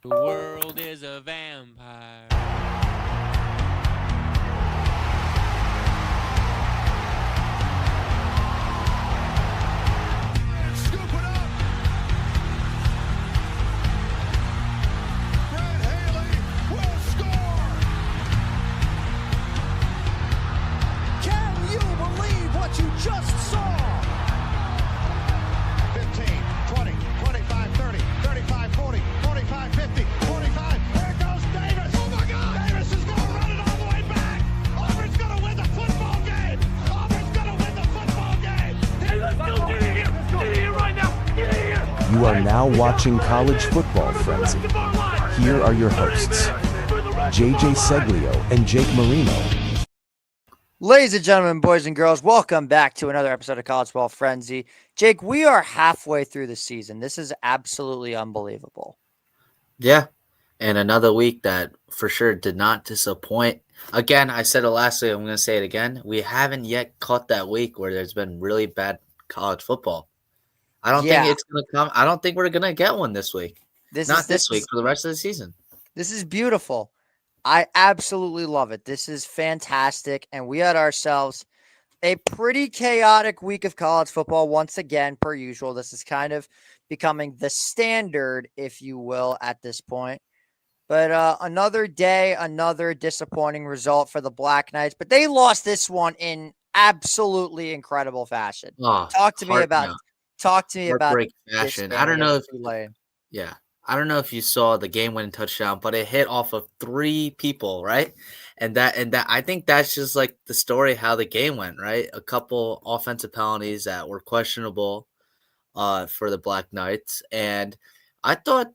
The world is a vampire. Scoop it up. Brad Haley will score. Can you believe what you just saw? 15, 20, 25, 30, 35, 40, 45, 50, 45. There goes Davis. Oh my God! Davis is going to run it all the way back. Auburn's going to win the football game. Auburn's going to win the football game. Hey, let's go. Get in here. Get in here right now. Get in here. You are now watching College Football Frenzy. Here are your hosts, JJ Seglio and Jake Marino. Ladies and gentlemen, boys and girls, welcome back to another episode of College Football Frenzy. Jake, we are halfway through the season. This is absolutely unbelievable. Yeah, and another week that for sure did not disappoint. Again, I said it last week, I'm going to say it again. We haven't yet caught that week where there's been really bad college football. I don't think it's going to come. I don't think we're going to get one this week. This week, for the rest of the season. This is beautiful. I absolutely love it. This is fantastic. And we had ourselves a pretty chaotic week of college football once again, per usual. This is kind of becoming the standard, if you will, at this point. But another day, another disappointing result for the Black Knights. But they lost this one in absolutely incredible fashion. Talk to me about fashion. I don't know if I don't know if you saw the game-winning touchdown, but it hit off of three people, right? And that I think that's just like the story how the game went, right? A couple offensive penalties that were questionable for the Black Knights, and I thought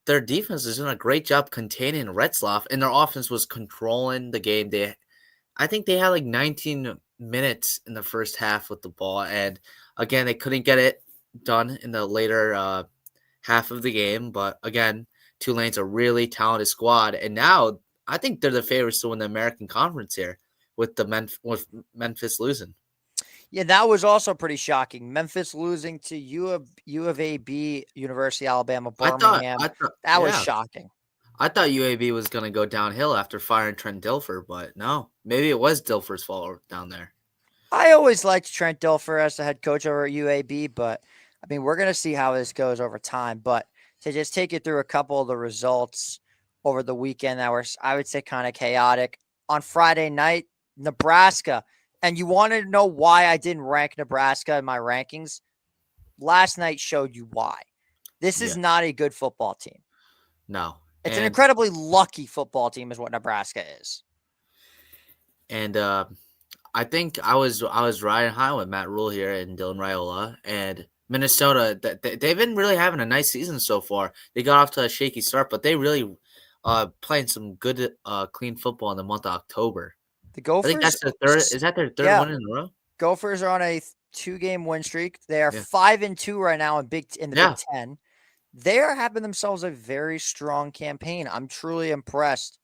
their defense was doing a great job containing Retzlaff, and their offense was controlling the game. I think they had like 19 minutes in the first half with the ball, and again, they couldn't get it done in the later half of the game. But again, Tulane's a really talented squad, and now I think they're the favorites to win the American Conference here with with Memphis losing. Yeah, that was also pretty shocking. Memphis losing to U of AB, University of Alabama, Birmingham. That was shocking. I thought UAB was going to go downhill after firing Trent Dilfer, but no, maybe it was Dilfer's fault down there. I always liked Trent Dilfer as the head coach over at UAB, but I mean, we're going to see how this goes over time. But to just take you through a couple of the results over the weekend that were, I would say, kind of chaotic. On Friday night, Nebraska. And you wanted to know why I didn't rank Nebraska in my rankings? Last night showed you why. This is not a good football team. No. It's an incredibly lucky football team is what Nebraska is. And I think I was riding high with Matt Rule here and Dylan Raiola. And Minnesota, they've been really having a nice season so far. They got off to a shaky start, but they really playing some good, clean football in the month of October. The Gophers, I think that's their third. Is that their third win in a row? Gophers are on a 2-game win streak. They are 5-2 right now in the Big Ten. They are having themselves a very strong campaign. I'm truly impressed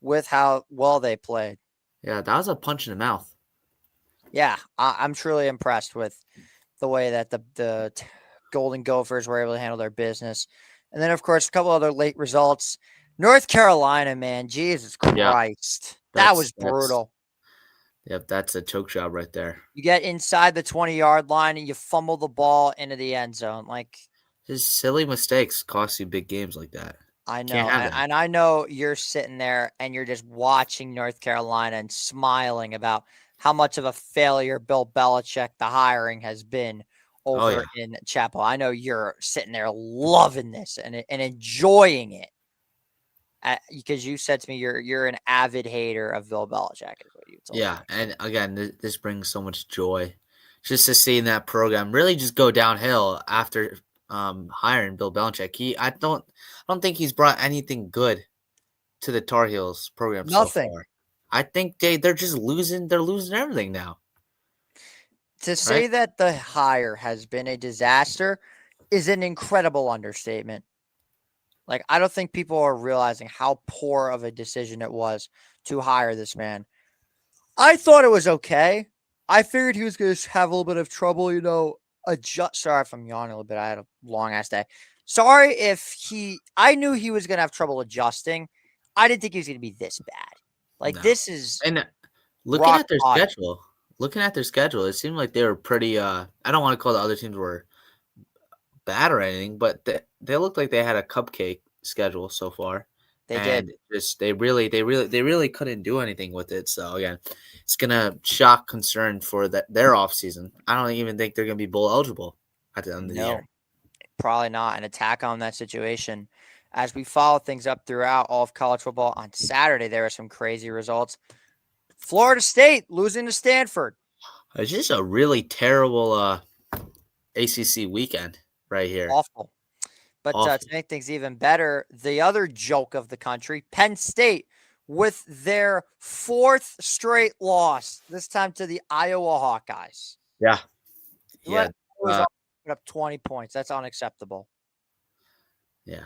with how well they played. Yeah, that was a punch in the mouth. Yeah, I'm truly impressed with the way that the Golden Gophers were able to handle their business. And then, of course, a couple other late results. North Carolina, man, Jesus Christ. That was brutal. Yep, that's a choke job right there. You get inside the 20-yard line and you fumble the ball into the end zone. Like, just silly mistakes cost you big games like that. I know. And I know you're sitting there and you're just watching North Carolina and smiling about how much of a failure Bill Belichick, the hiring, has been over in Chapel. I know you're sitting there loving this and enjoying it. Because you said to me you're an avid hater of Bill Belichick. Is what you told me. And again, this brings so much joy just to see that program really just go downhill after hiring Bill Belichick. I don't think he's brought anything good to the Tar Heels program. Nothing. So far. I think they're just losing. They're losing everything now. To say that the hire has been a disaster is an incredible understatement. Like, I don't think people are realizing how poor of a decision it was to hire this man. I thought it was okay. I figured he was going to have a little bit of trouble, adjust. Sorry if I'm yawning a little bit. I had a long-ass day. Sorry if I knew he was going to have trouble adjusting. I didn't think he was going to be this bad. Like, No. this is And looking at their schedule, it seemed like they were pretty. I don't want to call the other teams were bad or anything, but they looked like they had a cupcake schedule so far. They did. Just they really couldn't do anything with it. So again, it's gonna shock concern for their off season. I don't even think they're gonna be bowl eligible at the end of the year. Probably not. An attack on that situation. As we follow things up throughout all of college football on Saturday, there are some crazy results. Florida State losing to Stanford. It's just a really terrible ACC weekend right here. Awful. But to make things even better, the other joke of the country, Penn State, with their 4th straight loss, this time to the Iowa Hawkeyes. Yeah. Up 20 points. That's unacceptable. Yeah.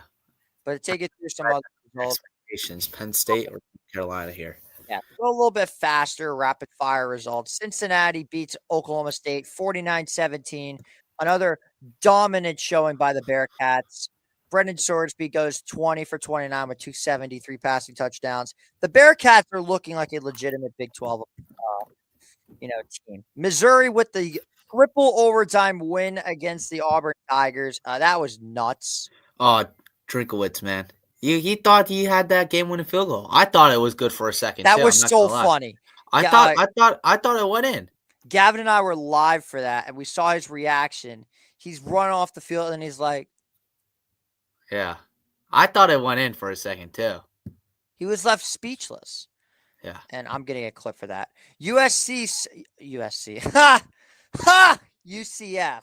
But take it through some other results. Expectations, Penn State or Carolina here. Yeah, go a little bit faster, rapid fire results. Cincinnati beats Oklahoma State 49-17. Another dominant showing by the Bearcats. Brendan Sorsby goes 20 for 29 with 273 passing touchdowns. The Bearcats are looking like a legitimate Big 12 team. Missouri with the triple overtime win against the Auburn Tigers. That was nuts. Oh, Drinkowitz, man. He thought he had that game-winning field goal. I thought it was good for a second. That was so funny. I thought it went in. Gavin and I were live for that, and we saw his reaction. He's running off the field, and he's like, "Yeah, I thought it went in for a second too." He was left speechless. Yeah, and I'm getting a clip for that. UCF.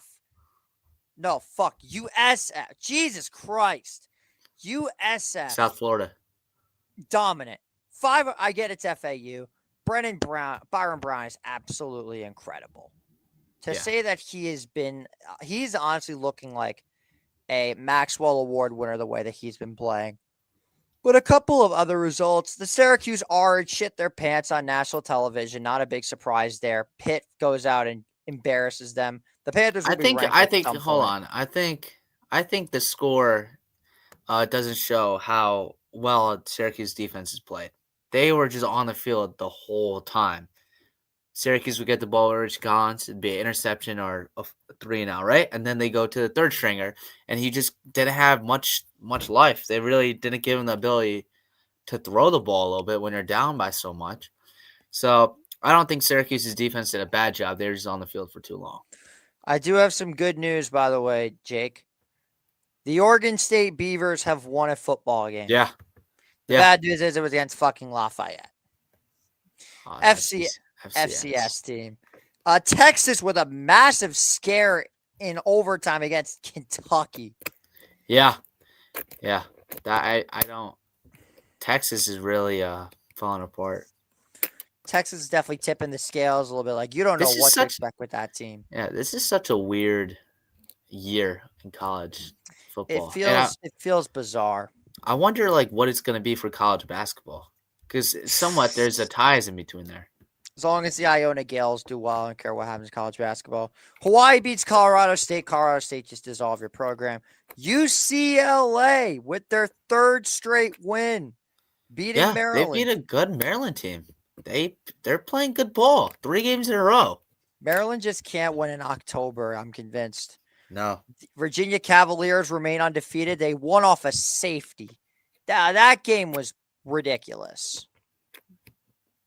No, fuck USF. Jesus Christ. USF. South Florida. Dominant. 5. I get it's FAU. Byron Brown is absolutely incredible. To say that he's honestly looking like a Maxwell Award winner the way that he's been playing. But a couple of other results. The Syracuse Orange shit their pants on national television. Not a big surprise there. Pitt goes out and embarrasses them. The Panthers will hold on. I think the score doesn't show how well Syracuse defense has played. They were just on the field the whole time. Syracuse would get the ball over Rich Collins, it'd be an interception or a 3-and-out, right? And then they go to the third stringer, and he just didn't have much life. They really didn't give him the ability to throw the ball a little bit when you're down by so much. So I don't think Syracuse's defense did a bad job. They were just on the field for too long. I do have some good news, by the way, Jake. The Oregon State Beavers have won a football game. Yeah. The bad news is it was against fucking Lafayette. FCS team. Texas with a massive scare in overtime against Kentucky. Yeah. I don't. Texas is really falling apart. Texas is definitely tipping the scales a little bit. Like, you don't know what to expect with that team. Yeah, this is such a weird year in college football. It feels bizarre. I wonder, what it's going to be for college basketball. Because somewhat there's a ties in between there. As long as the Iona Gales do well, I don't care what happens in college basketball. Hawaii beats Colorado State. Colorado State just dissolved your program. UCLA with their 3rd straight win, beating Maryland. They beat a good Maryland team. They're playing good ball. 3 games in a row. Maryland just can't win in October, I'm convinced. No. Virginia Cavaliers remain undefeated. They won off a safety. That game was ridiculous.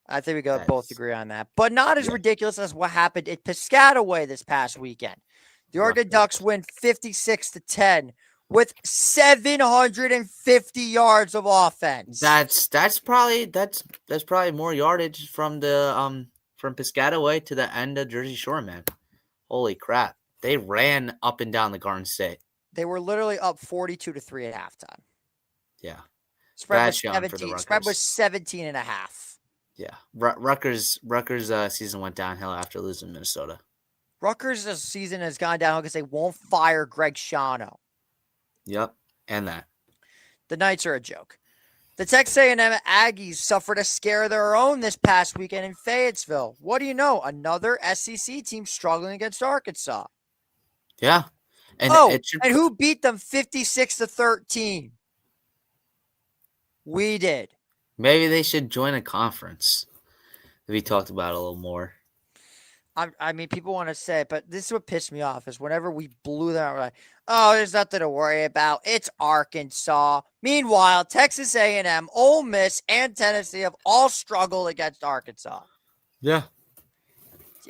I think we both agree on that. But not as ridiculous as what happened at Piscataway this past weekend. The Oregon Ducks win 56-10 with 750 yards of offense. That's probably more yardage from the from Piscataway to the end of Jersey Shore, man. Holy crap. They ran up and down the Garden State. They were literally up 42-3 at halftime. Yeah. Spread was 17 and a half. Yeah. Rutgers' season went downhill after losing Minnesota. Rutgers' season has gone downhill because they won't fire Greg Schiano. Yep. And that. The Knights are a joke. The Texas A&M Aggies suffered a scare of their own this past weekend in Fayetteville. What do you know? Another SEC team struggling against Arkansas. Yeah. And and who beat them 56-13? We did. Maybe they should join a conference. We talked about it a little more. I mean, people want to say it, but this is what pissed me off is whenever we blew them out, we're like, oh, there's nothing to worry about. It's Arkansas. Meanwhile, Texas A&M, Ole Miss, and Tennessee have all struggled against Arkansas. Yeah.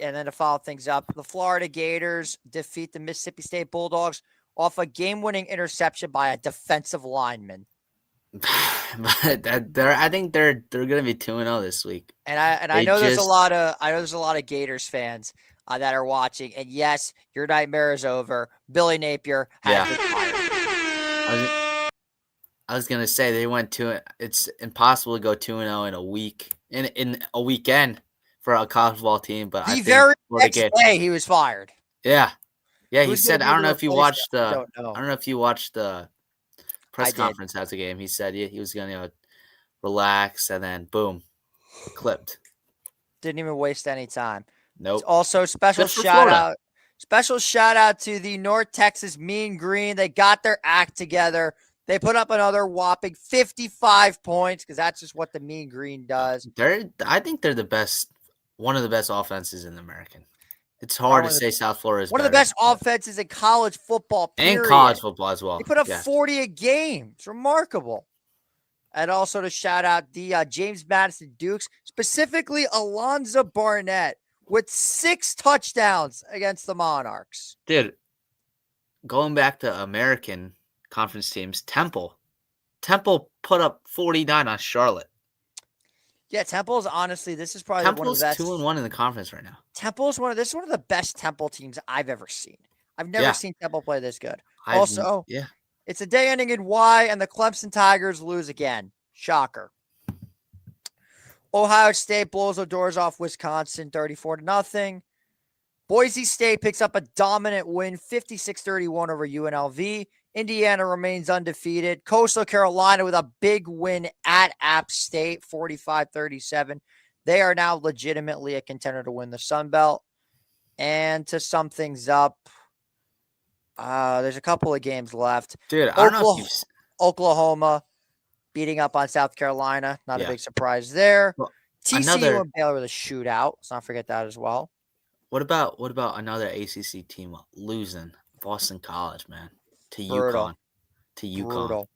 And then to follow things up, the Florida Gators defeat the Mississippi State Bulldogs off a game-winning interception by a defensive lineman. But I think they're gonna be 2-0 this week. And I know there's a lot of Gators fans that are watching. And yes, your nightmare is over. Billy Napier has been fired. I was gonna say they went to it. It's impossible to go 2-0 in a week in a weekend for a college football team. But the very next day he was fired. Yeah. He said I don't know if you watched the press conference after the game. He said he was gonna relax, and then boom, clipped. Didn't even waste any time. Nope. Also, special shout out to the North Texas Mean Green. They got their act together. They put up another whopping 55 points because that's just what the Mean Green does. I think they're the best, one of the best offenses in the American. It's hard to say South Florida is one of the best offenses in college football, period. And college football as well. They put up 40 a game. It's remarkable. And also to shout out the James Madison Dukes, specifically Alonzo Barnett, with 6 touchdowns against the Monarchs. Dude, going back to American conference teams, Temple put up 49 on Charlotte. Yeah, Temple's honestly, this is probably Temple's one of the best. 2-1 in the conference right now. Temple's this is one of the best Temple teams I've ever seen. I've never seen Temple play this good. It's a day ending in Y, and the Clemson Tigers lose again. Shocker. Ohio State blows the doors off Wisconsin 34-0. Boise State picks up a dominant win, 56-31 over UNLV. Indiana remains undefeated. Coastal Carolina with a big win at App State, 45-37. They are now legitimately a contender to win the Sun Belt. And to sum things up, there's a couple of games left. Dude, I don't know if Oklahoma beating up on South Carolina. Not a big surprise there. Well, TCU and Baylor with a shootout. Let's not forget that as well. What about another ACC team losing? Boston College, man. To Brutal. UConn. Brutal.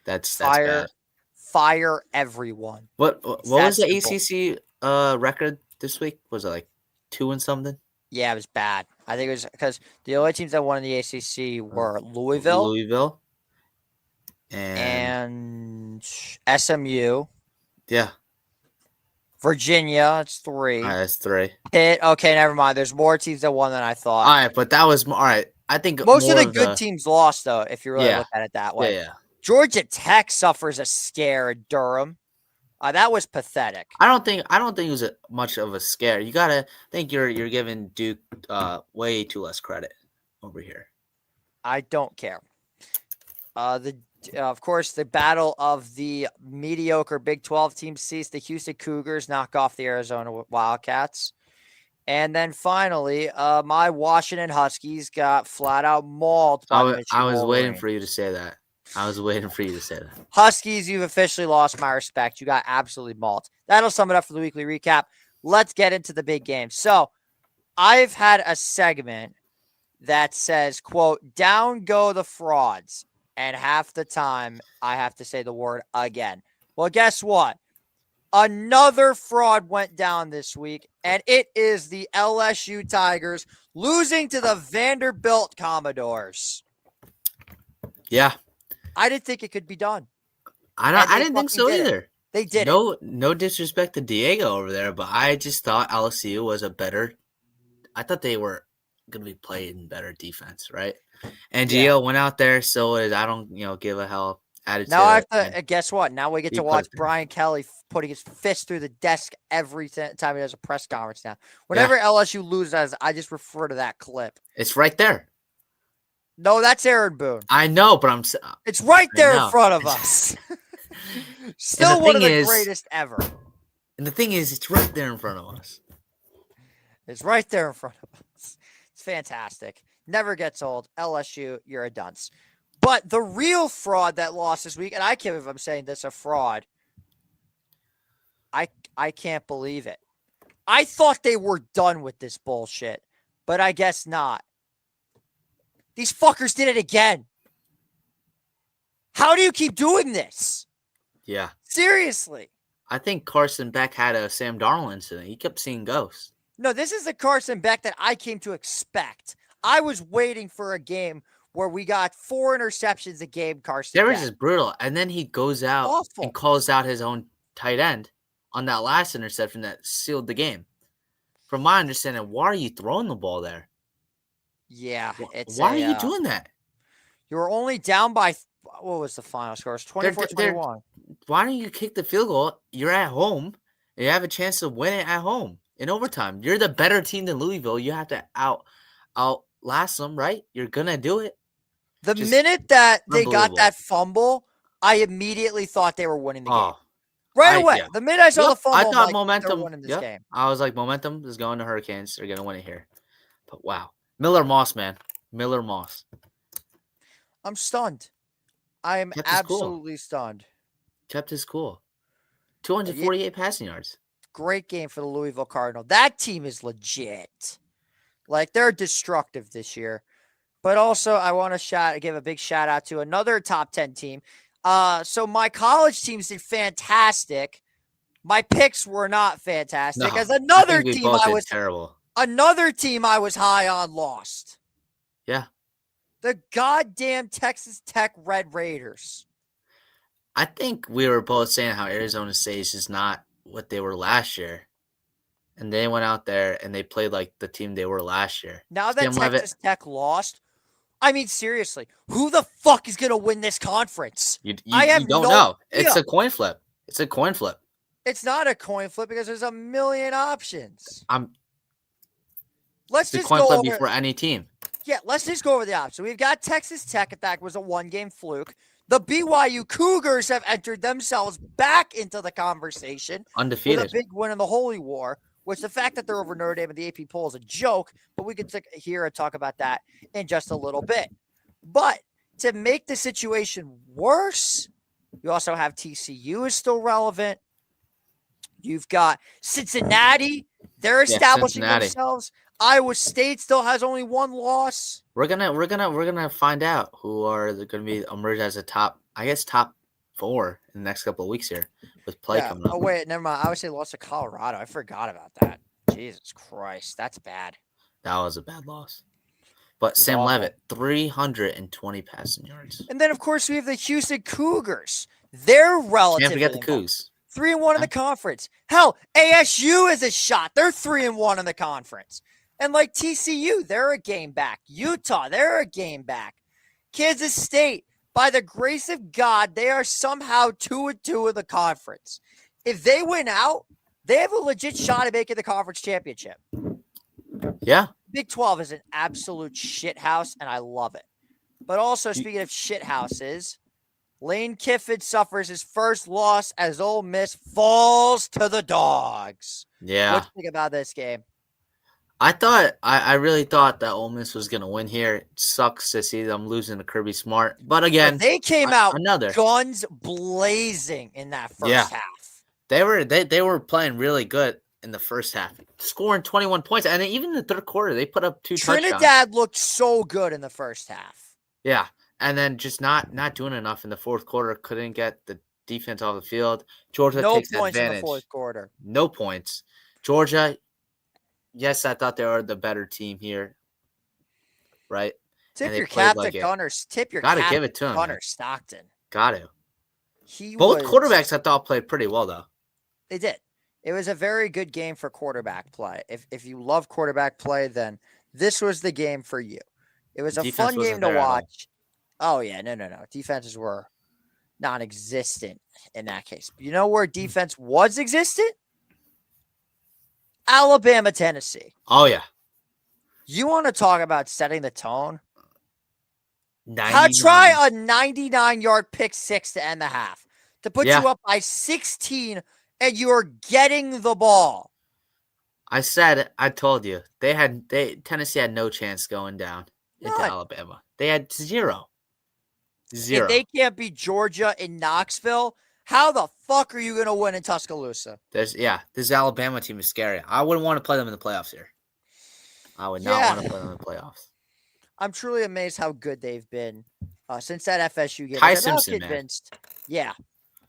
That's fire, bad. Fire everyone. What was the ACC record this week? Was it like 2 and something? Yeah, it was bad. I think it was because the only teams that won in the ACC were Louisville, and SMU. Yeah. Virginia, it's 3. All right, that's 3. Pitt, okay, never mind. There's more teams that won than I thought. All right, but that was all right. I think most of the good teams lost, though, if you really look at it that way. Yeah. Georgia Tech suffers a scare at Durham. That was pathetic. I don't think it was much of a scare. You gotta think you're giving Duke way too less credit over here. I don't care. Of course, the battle of the mediocre Big 12 teams sees the Houston Cougars knock off the Arizona Wildcats. And then finally, my Washington Huskies got flat out mauled by Michigan I was waiting Wolverine. for you to say that. Huskies, you've officially lost my respect. You got absolutely mauled. That'll sum it up for the weekly recap. Let's get into the big game. So I've had a segment that says, quote, down go the frauds. And half the time I have to say the word again. Well, guess what? Another fraud went down this week, and it is the LSU Tigers losing to the Vanderbilt Commodores. Yeah. I didn't think it could be done. I didn't think so either. They did. No disrespect to Diego over there, but I just thought LSU was I thought they were going to be playing better defense, right? And Gio went out there, so I don't, give a hell attitude. Now I have to guess what? Now we get to watch Brian Kelly putting his fist through the desk every time he does a press conference. Now, whenever LSU loses, I just refer to that clip. It's right there. No, that's Aaron Boone. I know, but it's right there in front of us. Still one of the greatest ever. And the thing is, it's right there in front of us. It's right there in front of us. It's fantastic. Never gets old. LSU, you're a dunce. But the real fraud that lost this week, and I can't believe I'm saying this a fraud. I can't believe it. I thought they were done with this bullshit, but I guess not. These fuckers did it again. How do you keep doing this? Yeah. Seriously. I think Carson Beck had a Sam Darnold incident. He kept seeing ghosts. No, this is the Carson Beck that I came to expect. I was waiting for a game where we got 4 interceptions a game, Carson That Beck. was just brutal. And then he goes out and calls out his own tight end on that last interception that sealed the game. From my understanding, why are you throwing the ball there? Yeah. Why are you doing that? You were only down by, what was the final score? It was 24-21. Why don't you kick the field goal? You're at home. You have a chance to win it at home in overtime. You're the better team than Louisville. You have to outlast them, right? You're going to do it. The minute that they got that fumble, I immediately thought they were winning the game. Right away. Yeah. The minute I saw the fumble, I thought momentum. Winning this game. I was like, momentum is going to Hurricanes. They're going to win it here. But wow. Miller Moss, man. Miller Moss. I'm stunned. I am absolutely stunned. Kept his cool. 248 passing yards. Great game for the Louisville Cardinals. That team is legit. Like, they're destructive this year. But also, I want to give a big shout out to another top 10 team. So my college teams did fantastic. My picks were not fantastic. As another team terrible. Another team I was high on lost. Yeah. The goddamn Texas Tech Red Raiders. I think we were both saying how Arizona State is just not what they were last year. And they went out there and they played like the team they were last year. Now that Texas Tech lost, I mean, seriously, who the fuck is going to win this conference? You don't know. It's a coin flip. It's a coin flip. It's not a coin flip because there's a million options. Let's just coin flip before any team. Yeah, let's just go over the options. We've got Texas Tech, if that was a one-game fluke. The BYU Cougars have entered themselves back into the conversation. Undefeated. With a big win in the Holy War, which the fact that they're over Notre Dame in the AP poll is a joke, but we can hear and talk about that in just a little bit. But to make the situation worse, you also have TCU is still relevant. You've got Cincinnati. They're establishing themselves. Iowa State still has only one loss. We're gonna find out who are going to be emerge as a top 4 in the next couple of weeks here with play coming up. Oh wait, never mind. I would say lost to Colorado. I forgot about that. Jesus Christ, that's bad. That was a bad loss. But Sam Leavitt, 320 passing yards. And then of course we have the Houston Cougars. They're relatively. Can't forget the Cougs. 3-1 in the conference. Hell, ASU is a shot. They're 3-1 in the conference. And like TCU, they're a game back. Utah, they're a game back. Kansas State, by the grace of God, they are somehow 2-2 in the conference. If they win out, they have a legit shot at making the conference championship. Yeah. Big 12 is an absolute shithouse, and I love it. But also, speaking of shithouses, Lane Kiffin suffers his first loss as Ole Miss falls to the Dogs. Yeah. What do you think about this game? I really thought that Ole Miss was going to win here. It sucks to see them losing to Kirby Smart. But again, they came out guns blazing in that first half. They were playing really good in the first half, scoring 21 points. And even in the third quarter, they put up 2 touchdowns. Trinidad looked so good in the first half. Yeah. And then just not doing enough in the fourth quarter. Couldn't get the defense off the field. Georgia takes advantage. No points in the fourth quarter. No points. Georgia, yes, I thought they were the better team here. Right? Tip your cap to Gunner. Tip your cap to give it to him, Gunner Stockton. Got to. Both quarterbacks I thought played pretty well, though. They did. It was a very good game for quarterback play. If you love quarterback play, then this was the game for you. It was a fun game to watch. Oh, yeah. No. Defenses were non-existent in that case. You know where defense was existent? Alabama, Tennessee. Oh, yeah. You want to talk about setting the tone? Try a 99-yard pick six to end the half. To put you up by 16, and you are getting the ball. I told you. Tennessee had no chance going down. into Alabama. They had zero. If they can't beat Georgia in Knoxville, how the fuck are you going to win in Tuscaloosa? This Alabama team is scary. I wouldn't want to play them in the playoffs here. I would not want to play them in the playoffs. I'm truly amazed how good they've been since that FSU game. Ty Simpson, man. Yeah.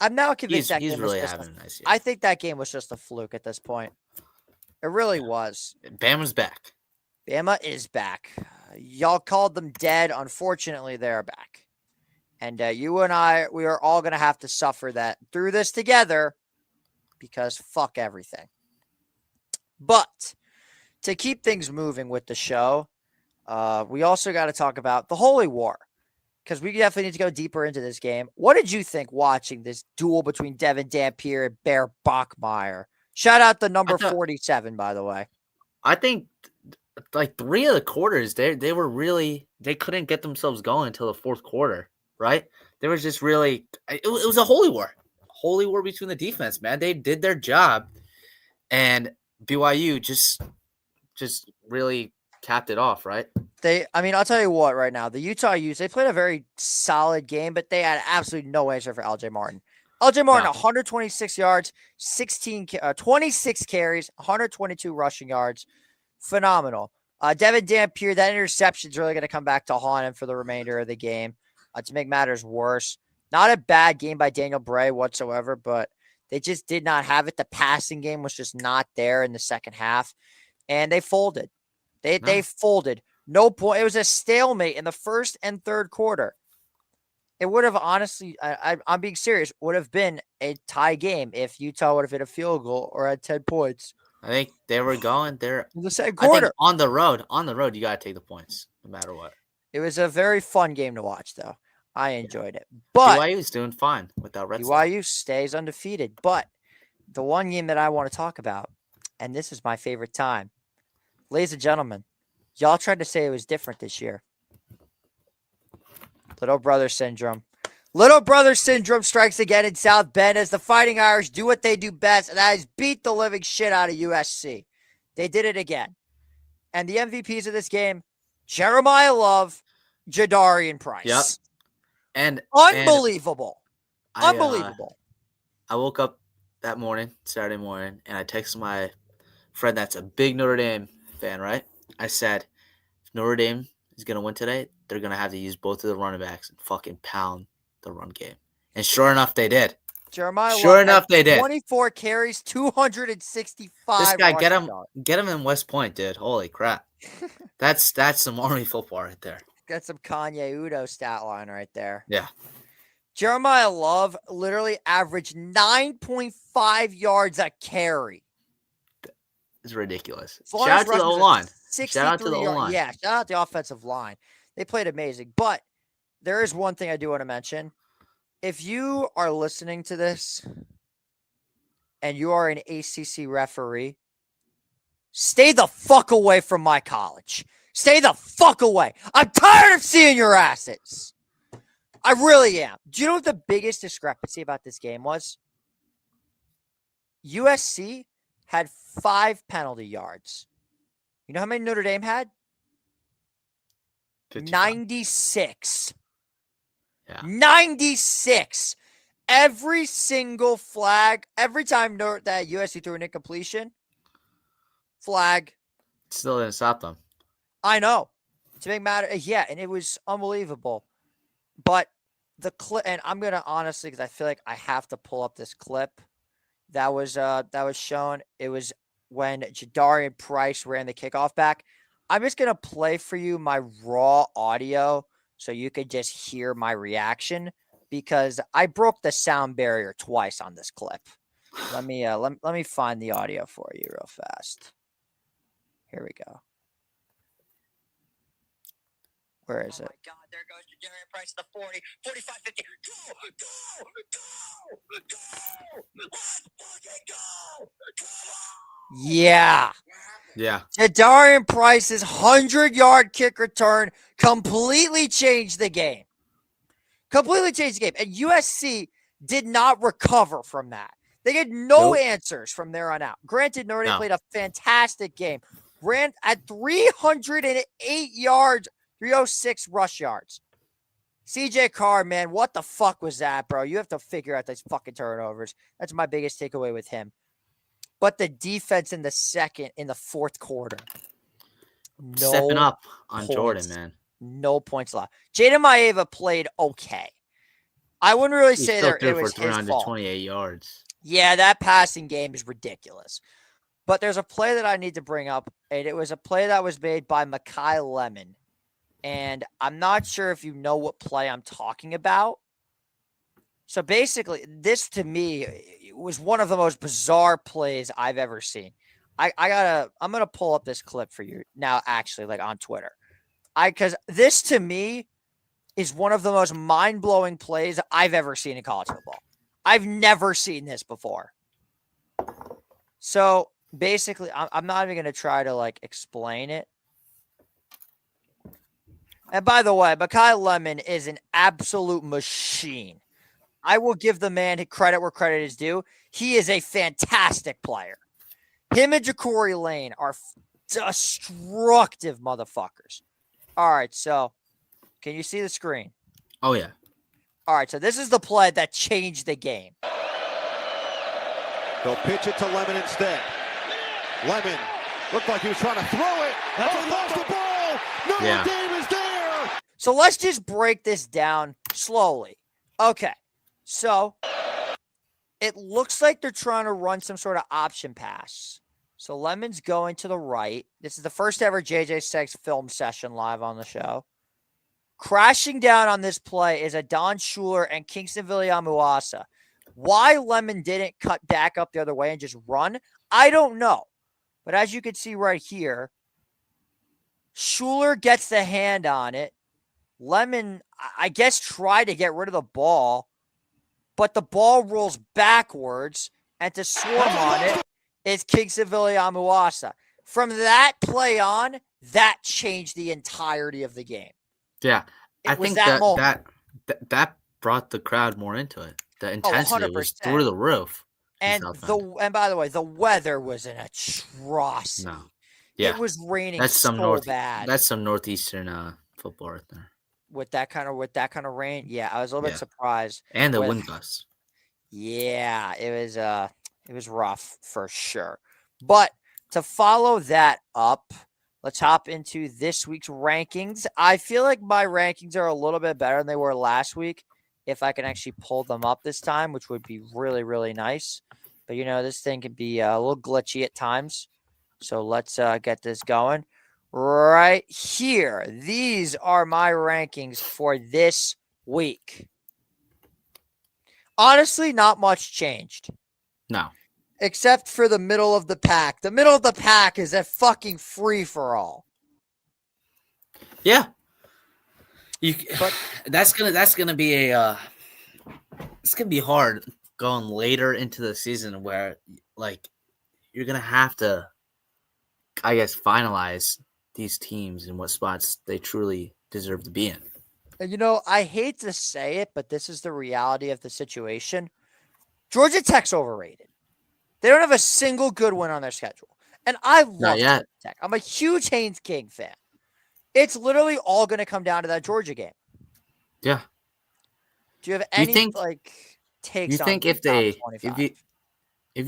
I'm now convinced he's really having a nice year. I think that game was just a fluke at this point. It really was. Bama's back. Bama is back. Y'all called them dead. Unfortunately, they're back. And you and I, we are all going to have to suffer that through this together because fuck everything. But to keep things moving with the show, we also got to talk about the Holy War because we definitely need to go deeper into this game. What did you think watching this duel between Devin Dampier and Bear Bachmeier? Shout out the number 47, by the way. I think like 3 of the quarters, they were really, they couldn't get themselves going until the fourth quarter, right? There was just really, it was a holy war between the defense, man. They did their job, and BYU just really capped it off, right? I'll tell you what right now. The Utah Utes, they played a very solid game, but they had absolutely no answer for LJ Martin. LJ Martin, 126 yards, 26 carries, 122 rushing yards. Phenomenal. Devin Dampier, that interception is really going to come back to haunt him for the remainder of the game. To make matters worse, not a bad game by Daniel Bray whatsoever, but they just did not have it. The passing game was just not there in the second half, and they folded. They folded. No point. It was a stalemate in the first and third quarter. It would have honestly, I'm being serious, would have been a tie game if Utah would have hit a field goal or had 10 points. I think they were going there in the second quarter. I think on the road, you got to take the points no matter what. It was a very fun game to watch, though. I enjoyed it. But BYU's doing fine without Red Sox. BYU stays undefeated. But the one game that I want to talk about, and this is my favorite time, ladies and gentlemen, y'all tried to say it was different this year. Little brother syndrome. Little brother syndrome strikes again in South Bend as the Fighting Irish do what they do best, and that is beat the living shit out of USC. They did it again. And the MVPs of this game, Jeremiah Love, Jadarian Price. Yep. And unbelievable. Unbelievable. I woke up that morning, Saturday morning, and I texted my friend that's a big Notre Dame fan, right? I said, if Notre Dame is going to win today, they're going to have to use both of the running backs and fucking pound the run game. And sure enough, they did. Jeremiah Sure enough, they did. 24 carries, 265. This guy, get him in West Point, dude. Holy crap. That's some Army football right there. Got some Kanye Udo stat line right there. Yeah. Jeremiah Love literally averaged 9.5 yards a carry. It's ridiculous. Shout out to the O-line. Shout out to the O-line. Yeah, shout out to the offensive line. They played amazing. But there is one thing I do want to mention. If you are listening to this and you are an ACC referee, stay the fuck away from my college. Stay the fuck away. I'm tired of seeing your asses. I really am. Do you know what the biggest discrepancy about this game was? USC had 5 penalty yards. You know how many Notre Dame had? 55. 96. Yeah. 96. Every single flag, every time that USC threw an incompletion, flag. Still didn't stop them. I know. To make matter, yeah, and it was unbelievable. But the clip, and I'm gonna honestly, because I feel like I have to pull up this clip that was shown. It was when Jadarian Price ran the kickoff back. I'm just gonna play for you my raw audio so you could just hear my reaction because I broke the sound barrier twice on this clip. Let me find the audio for you real fast. Here we go. Where is it? Oh my God, there goes Jadarian Price, the 40, 45, 50. Go! Let's fucking go! Come on! Yeah. Yeah. Jadarian Price's 100-yard kick return completely changed the game. And USC did not recover from that. They had no answers from there on out. Granted, Notre Dame played a fantastic game. Ran at 308 yards 306 rush yards. CJ Carr, man, what the fuck was that, bro? You have to figure out these fucking turnovers. That's my biggest takeaway with him. But the defense in the fourth quarter. Stepping up on Jordan, man. No points left. Jaden Maeva played okay. I wouldn't really say that it was his fault. 328 yards. Yeah, that passing game is ridiculous. But there's a play that I need to bring up, and it was a play that was made by Mekhi Lemon. And I'm not sure if you know what play I'm talking about. So basically, this to me was one of the most bizarre plays I've ever seen. I'm gonna pull up this clip for you now, actually, like on Twitter. Because this to me is one of the most mind-blowing plays I've ever seen in college football. I've never seen this before. So basically, I'm not even gonna try to like explain it. And by the way, Mekhi Lemon is an absolute machine. I will give the man credit where credit is due. He is a fantastic player. Him and Ja'Cory Lane are destructive motherfuckers. All right, so can you see the screen? Oh, yeah. All right, so this is the play that changed the game. They'll pitch it to Lemon instead. Lemon looked like he was trying to throw it. He lost the ball. Notre Dame is there. So let's just break this down slowly. Okay, so it looks like they're trying to run some sort of option pass. So Lemon's going to the right. This is the first ever JJ Segs film session live on the show. Crashing down on this play is a Don Schuler and Kingston Viliamuasa. Why Lemon didn't cut back up the other way and just run, I don't know. But as you can see right here, Schuler gets the hand on it. Lemon, I guess, tried to get rid of the ball, but the ball rolls backwards, and to swarm on it is Kingston Viliamuasa. From that play on, that changed the entirety of the game. Yeah, I think that brought the crowd more into it. The intensity was through the roof. And by the way, the weather was an atrocity. No, yeah, it was raining. That's some bad. That's some northeastern football right there. With that kind of rain, yeah, I was a little bit surprised. And the wind gusts. Yeah, it was rough for sure. But to follow that up, let's hop into this week's rankings. I feel like my rankings are a little bit better than they were last week. If I can actually pull them up this time, which would be really, really nice. But, this thing can be a little glitchy at times. So let's get this going. Right here. These are my rankings for this week. Honestly, not much changed. No. Except for the middle of the pack. The middle of the pack is a fucking free-for-all. Yeah. But that's gonna be it's gonna be hard going later into the season where you're gonna have to, I guess, finalize these teams and what spots they truly deserve to be in. And I hate to say it, but this is the reality of the situation. Georgia Tech's overrated. They don't have a single good win on their schedule. And I love Georgia Tech. I'm a huge Haynes King fan. It's literally all going to come down to that Georgia game. Yeah. Do you have any takes? You think if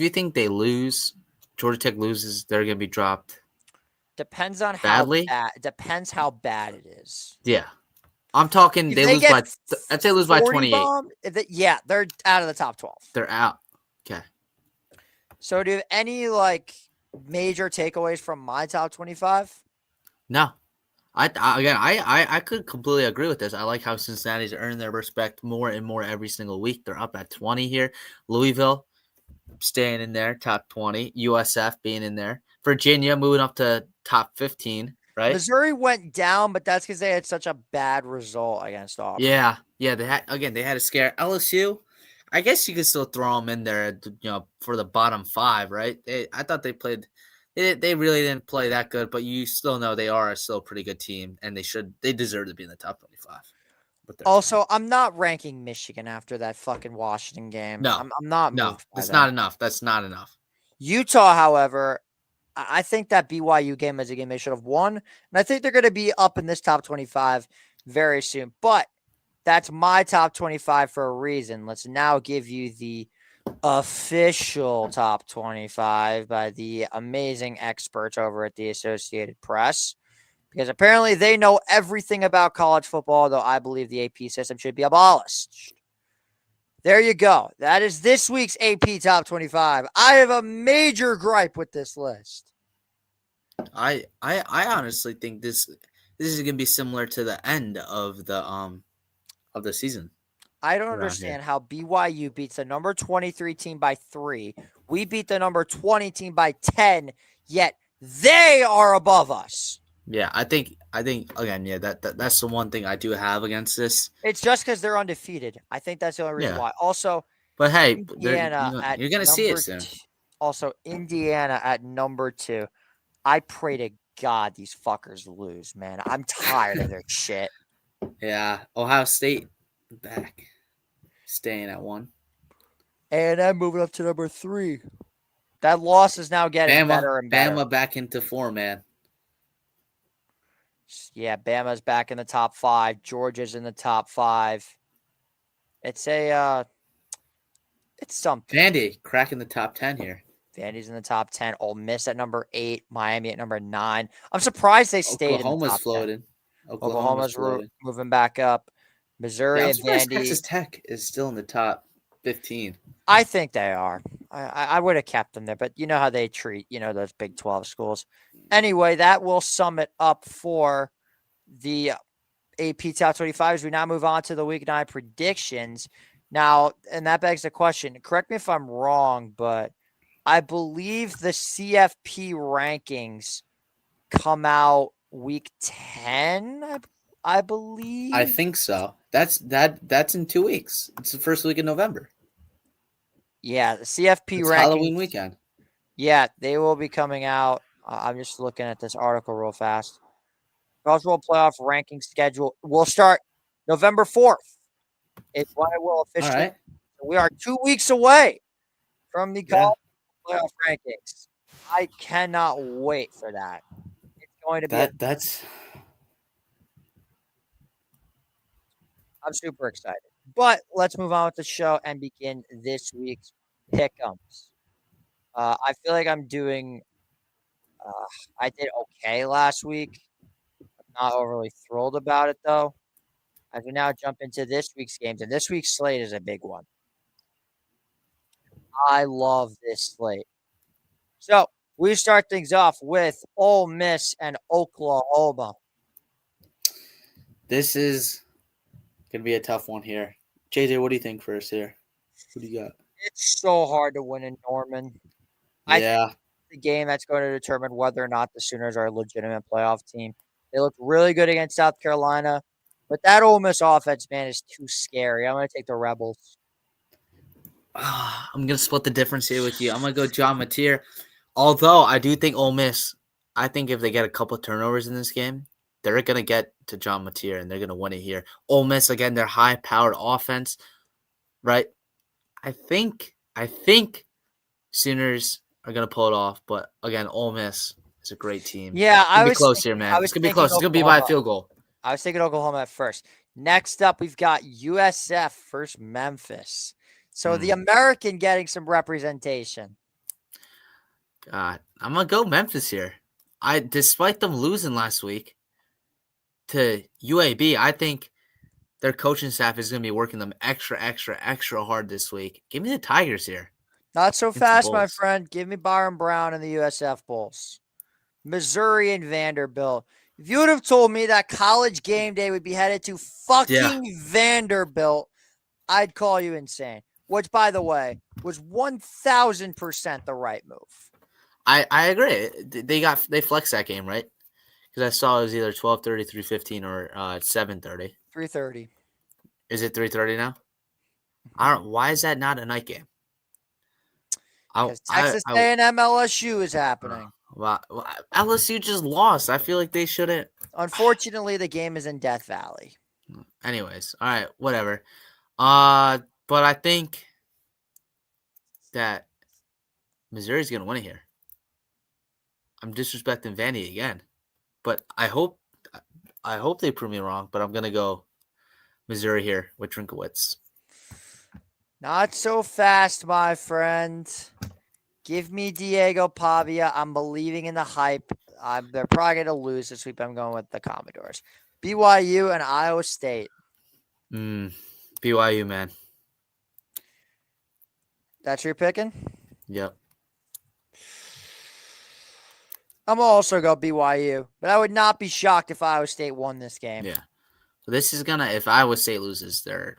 you think they lose, Georgia Tech loses, they're going to be dropped? Depends on badly? how bad. Depends how bad it is. Yeah. I'm talking they lose by I'd say lose by 28. Yeah, they're out of the top 12. They're out. Okay. So do you have any major takeaways from my top 25? No. I could completely agree with this. I like how Cincinnati's earned their respect more and more every single week. They're up at 20 here. Louisville staying in there, top 20. USF being in there. Virginia moving up to top 15, right? Missouri went down, but that's because they had such a bad result against Auburn. Yeah. They had a scare. LSU, I guess you could still throw them in there, for the bottom 5, right? I thought they played. They really didn't play that good, but you still know they are still a pretty good team, and they deserve to be in the top 25. Also, I'm not ranking Michigan after that fucking Washington game. No, I'm not. No, that's not enough. That's not enough. Utah, however, I think that BYU game is a game they should have won. And I think they're going to be up in this top 25 very soon. But that's my top 25 for a reason. Let's now give you the official top 25 by the amazing experts over at the Associated Press. Because apparently they know everything about college football, though I believe the AP system should be abolished. There you go. That is this week's AP Top 25. I have a major gripe with this list. I honestly think this is going to be similar to the end of the season. I don't understand how BYU beats the number 23 team by 3. We beat the number 20 team by 10, yet they are above us. Yeah, I think again, yeah, that's the one thing I do have against this. It's just because they're undefeated. I think that's the only reason why. Also, but hey, Indiana you're gonna see it soon. Also, Indiana at number 2. I pray to God these fuckers lose, man. I'm tired of their shit. Yeah, Ohio State back, staying at 1. And I'm moving up to number 3. That loss is now getting better and better. Bama back into form, man. Yeah, Bama's back in the top 5. Georgia's in the top 5. It's something. Vandy cracking the top 10 here. Vandy's in the top 10. Ole Miss at number 8. Miami at number 9. I'm surprised they stayed in the top floating. 10. Oklahoma's moving back up. Missouri and Vandy. Texas Tech is still in the top 15. I think they are. I would have kept them there, but you know how they treat, those Big 12 schools. Anyway, that will sum it up for the AP Top 25 as we now move on to the Week 9 predictions. Now, and that begs the question, correct me if I'm wrong, but I believe the CFP rankings come out Week 10, I believe. I think so. That's in 2 weeks. It's the first week of November. Yeah, the CFP rankings. Halloween weekend. Yeah, they will be coming out. I'm just looking at this article real fast. College World Playoff ranking schedule will start November 4th. It's when it will officially. All right. We are 2 weeks away from the college playoff rankings. I cannot wait for that. It's going to be. I'm super excited. But let's move on with the show and begin this week's pick'ems. I feel like I'm doing. I did okay last week. I'm not overly thrilled about it though. As we now jump into this week's games, and this week's slate is a big one. I love this slate. So we start things off with Ole Miss and Oklahoma. This is gonna be a tough one here. JJ, what do you think first here? Who do you got? It's so hard to win in Norman. Yeah. The game that's going to determine whether or not the Sooners are a legitimate playoff team. They looked really good against South Carolina, but that Ole Miss offense, man, is too scary. I'm going to take the Rebels. I'm going to split the difference here with you. I'm going to go John Mateer. Although I do think Ole Miss, I think if they get a couple of turnovers in this game, they're going to get to John Mateer and they're going to win it here. Ole Miss, again, their high-powered offense, right? I think Sooners are going to pull it off, but again, Ole Miss is a great team. Yeah, I was close here, man. It's going to be close. It's going to be by a field goal. I was thinking Oklahoma at first. Next up, we've got USF versus Memphis. So the American getting some representation. God, I'm going to go Memphis here. Despite them losing last week to UAB, I think their coaching staff is going to be working them extra hard this week. Give me the Tigers here. Not so fast, my friend. Give me Byron Brown and the USF Bulls. Missouri and Vanderbilt. If you would have told me that College Game Day would be headed to fucking Vanderbilt, I'd call you insane. Which, by the way, was 1,000% the right move. I agree. They flexed that game, right? Because I saw it was either 12:30, 3:15, or 7:30. 3:30. Is it 3:30 now? I don't. Why is that not a night game? Because Texas A&M LSU is happening. Well, LSU just lost. I feel like they shouldn't. Unfortunately, the game is in Death Valley. Anyways, all right, whatever. But I think that Missouri's gonna win it here. I'm disrespecting Vandy again. But I hope they prove me wrong, but I'm going to go Missouri here with Drinkowitz. Not so fast, my friend. Give me Diego Pavia. I'm believing in the hype. They're probably going to lose this week. I'm going with the Commodores. BYU and Iowa State. BYU, man. That's your picking? Yep. I'm also going BYU, but I would not be shocked if Iowa State won this game. Yeah. So this is if Iowa State loses, their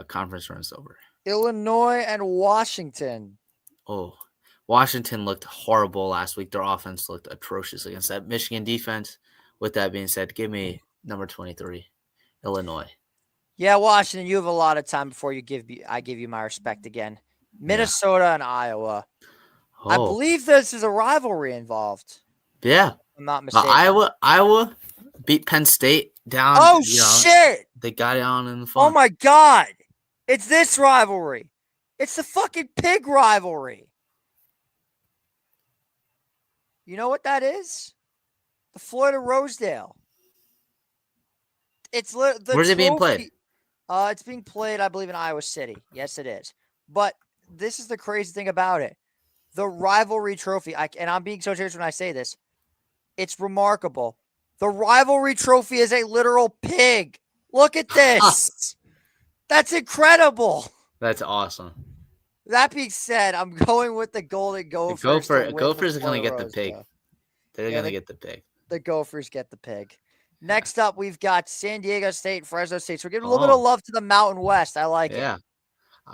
conference runs over. Illinois and Washington. Oh, Washington looked horrible last week. Their offense looked atrocious against that Michigan defense. With that being said, give me number 23, Illinois. Yeah, Washington, you have a lot of time before I give you my respect again. Minnesota and Iowa. Oh. I believe this is a rivalry involved. Yeah. I'm not mistaken. Iowa beat Penn State down. Oh, shit. They got it on in the phone. Oh, my God. It's this rivalry. It's the fucking pig rivalry. You know what that is? The Florida Rosedale. Where's it being played? It's being played, I believe, in Iowa City. Yes, it is. But this is the crazy thing about it. The rivalry trophy, and I'm being so serious when I say this, it's remarkable. The rivalry trophy is a literal pig. Look at this. That's incredible. That's awesome. That being said, I'm going with the Golden Gophers. Gophers are going to get the pig. They're going to get the pig. The Gophers get the pig. Next up, we've got San Diego State, Fresno State. So we're giving a little bit of love to the Mountain West. I like it. Yeah.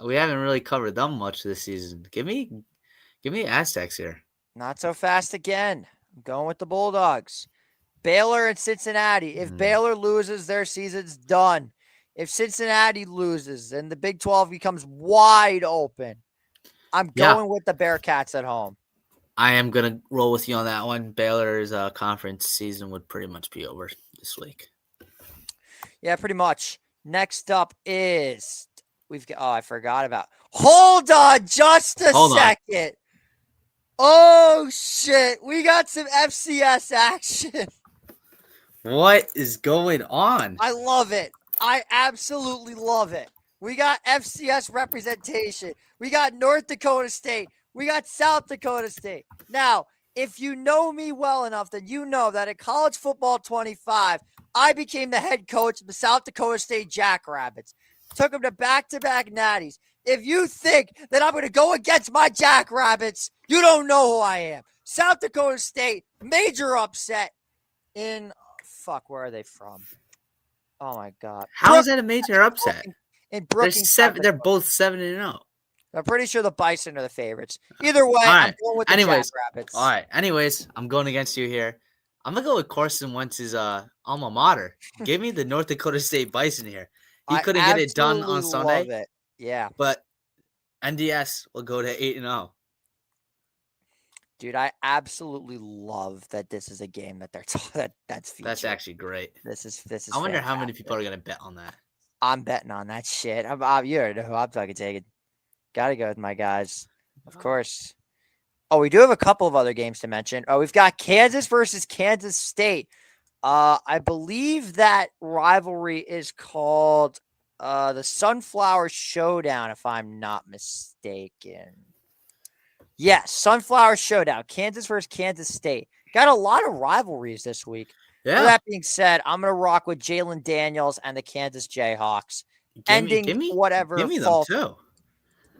We haven't really covered them much this season. Give me Aztecs here. Not so fast again. I'm going with the Bulldogs. Baylor and Cincinnati. If Baylor loses, their season's done. If Cincinnati loses, then the Big 12 becomes wide open. I'm going with the Bearcats at home. I am going to roll with you on that one. Baylor's conference season would pretty much be over this week. Yeah, pretty much. Next up is I forgot about. Hold on just a second. Oh, shit. We got some FCS action. What is going on? I love it. I absolutely love it. We got FCS representation. We got North Dakota State. We got South Dakota State. Now, if you know me well enough, then you know that at College Football 25, I became the head coach of the South Dakota State Jackrabbits. Took them to back-to-back natties. If you think that I'm going to go against my Jackrabbits, you don't know who I am. South Dakota State, major upset in where are they from? Oh my God! How is that a major upset? In Brookings, they're both 7-0. I'm pretty sure the Bison are the favorites. Either way, I'm going with the Jackrabbits. All right. Anyways, I'm going against you here. I'm gonna go with Carson Wentz's alma mater. Give me the North Dakota State Bison here. He couldn't get it done on Sunday. Love it. Yeah, but NDS will go to 8-0. Dude, I absolutely love that this is a game that that's featured. That's actually great. This is. I wonder how many people are gonna bet on that. I'm betting on that shit. You already know who I'm fucking taking. Gotta go with my guys, of course. Oh, we do have a couple of other games to mention. Oh, we've got Kansas versus Kansas State. I believe that rivalry is called the Sunflower Showdown, if I'm not mistaken. Yes, Sunflower Showdown, Kansas versus Kansas State. Got a lot of rivalries this week. Yeah. With that being said, I'm going to rock with Jalen Daniels and the Kansas Jayhawks. Give me them too.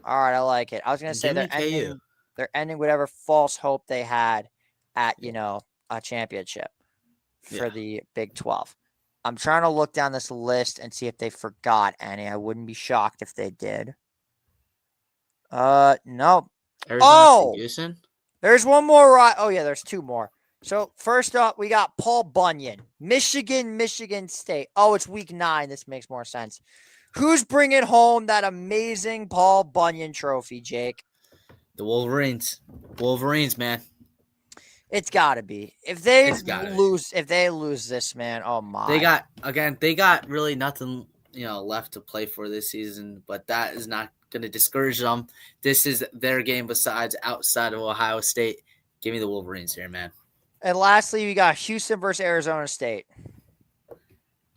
All right, I like it. I was going to say they're ending whatever false hope they had at, a championship for the Big 12. I'm trying to look down this list and see if they forgot any. I wouldn't be shocked if they did. No. There's one more. Oh, yeah, there's two more. So, first up, we got Paul Bunyan. Michigan State. Oh, it's week 9. This makes more sense. Who's bringing home that amazing Paul Bunyan trophy, Jake? The Wolverines. Wolverines, man. It's got to be. If they lose this, man, oh my. They got really nothing, left to play for this season, but that is not going to discourage them. This is their game outside of Ohio State. Give me the Wolverines here, man. And lastly, we got Houston versus Arizona State.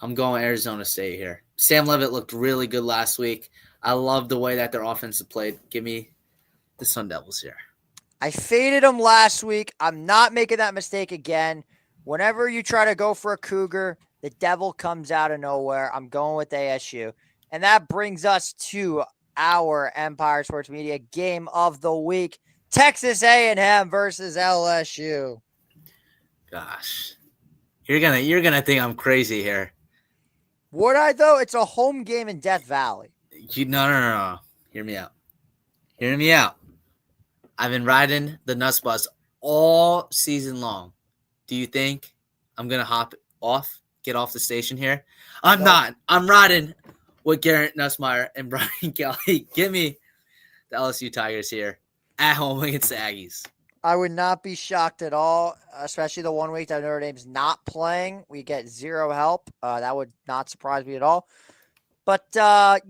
I'm going Arizona State here. Sam Levitt looked really good last week. I love the way that their offense played. Give me the Sun Devils here. I faded them last week. I'm not making that mistake again. Whenever you try to go for a Cougar, the devil comes out of nowhere. I'm going with ASU. And that brings us to our Empire Sports Media game of the week. Texas A&M versus LSU. Gosh. You're gonna think I'm crazy here. Would I though? It's a home game in Death Valley. No. Hear me out. I've been riding the Nuts bus all season long. Do you think I'm going to get off the station here? I'm not. I'm riding with Garrett Nussmeier and Brian Kelly. Give me the LSU Tigers here at home against the Aggies. I would not be shocked at all, especially the 1 week that Notre Dame's not playing. We get zero help. That would not surprise me at all. But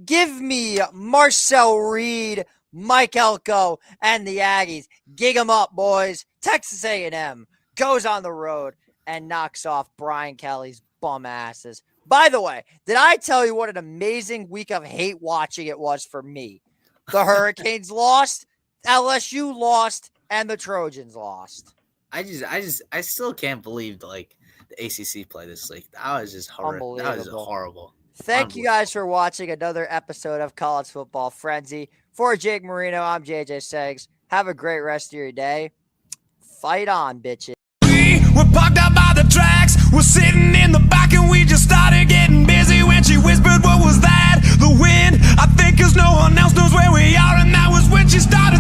give me Marcel Reed, Mike Elko, and the Aggies. Gig 'em up, boys. Texas A&M goes on the road and knocks off Brian Kelly's bum asses. By the way, did I tell you what an amazing week of hate watching it was for me? The Hurricanes lost, LSU lost, and the Trojans lost. I still can't believe the ACC play this league. That was just horrible. That was horrible. Thank you guys for watching another episode of College Football Frenzy. For Jake Marino, I'm JJ Seggs. Have a great rest of your day. Fight on, bitches. We're parked out by the tracks. We're sitting in the back and we just started getting busy when she whispered, "What was that?" The wind, I think, 'cause no one else knows where we are, and that was when she started